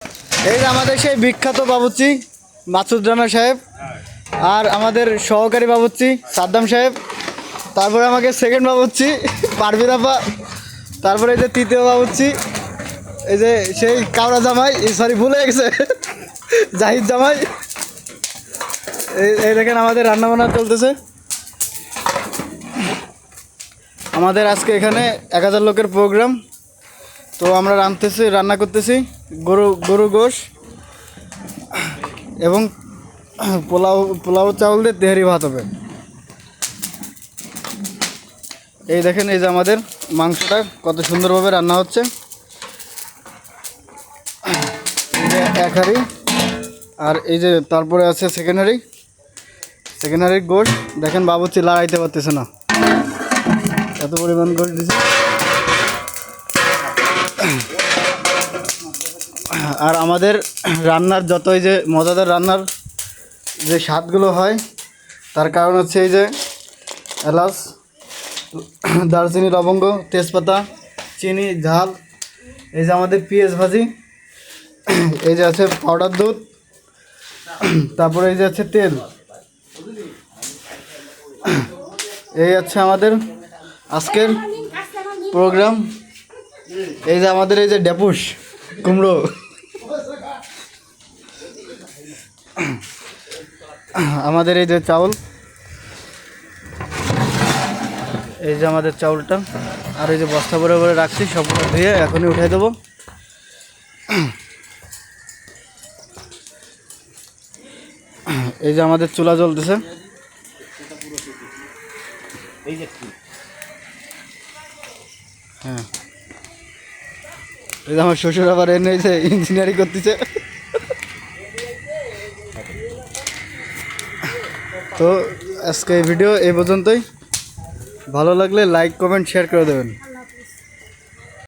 এই যে আমাদের সেই বিখ্যাত বাবুর্চি মাসুদ রানা সাহেব, আর আমাদের সহকারী বাবুর্চি সাদ্দাম সাহেব, তারপরে আমাকে সেকেন্ড বাবুর্চি পারভিন আপা, তারপরে এই যে তৃতীয় বাবুর্চি এই যে সেই কাওড়া জামাই, সরি ভুলে গেছে, জাহিদ জামাই। এই দেখেন আমাদের রান্নাবান্না চলতেছে। আমাদের আজকে এখানে 1000 লোকের প্রোগ্রাম। তো আমরা রান্না করতেছি গরু গোশ এবং পোলাও চাউল দিয়ে তেহারি ভাত হবে। এই দেখেন, এই যে আমাদের মাংসটা কত সুন্দরভাবে রান্না হচ্ছে। এক হাঁড়ি, আর এই যে তারপরে আছে সেকেন্ড হাঁড়ির গোশ। দেখেন বাবুর্চি লড়াইতে পারতেছে না, এত পরিমাণ গোশ দিচ্ছে। আর আমাদের রান্নার যতই যে মজাদার রান্নার যে স্বাদগুলো হয়, তার কারণ হচ্ছে এই যে এলাচ, দারচিনি, লবঙ্গ, তেজপাতা, চিনি, ঝাল, এই যে আমাদের পেঁয়াজ ভাজি, এই যে আছে পাউডার দুধ, তারপরে এই যে আছে তেল। এই আছে আমাদের আজকের প্রোগ্রাম। এই যে আমাদের এই যে ডেপুস কুমড়ো, আমাদের এই যে চাউল, এই যে আমাদের চাউলটা, আর এই যে বস্তা ভরে ভরে রাখছি, সবগুলো ধুয়ে এখনই উঠাই দেবো। এই যে আমাদের চুলা জ্বলতেছে। হ্যাঁ, এই যে আমার শ্বশুর আবার এনে যে ইঞ্জিনিয়ারিং করতেছে। তো আজকে এই ভিডিও এই পর্যন্তই। ভালো লাগলে লাইক, কমেন্ট, শেয়ার করে দেবেন।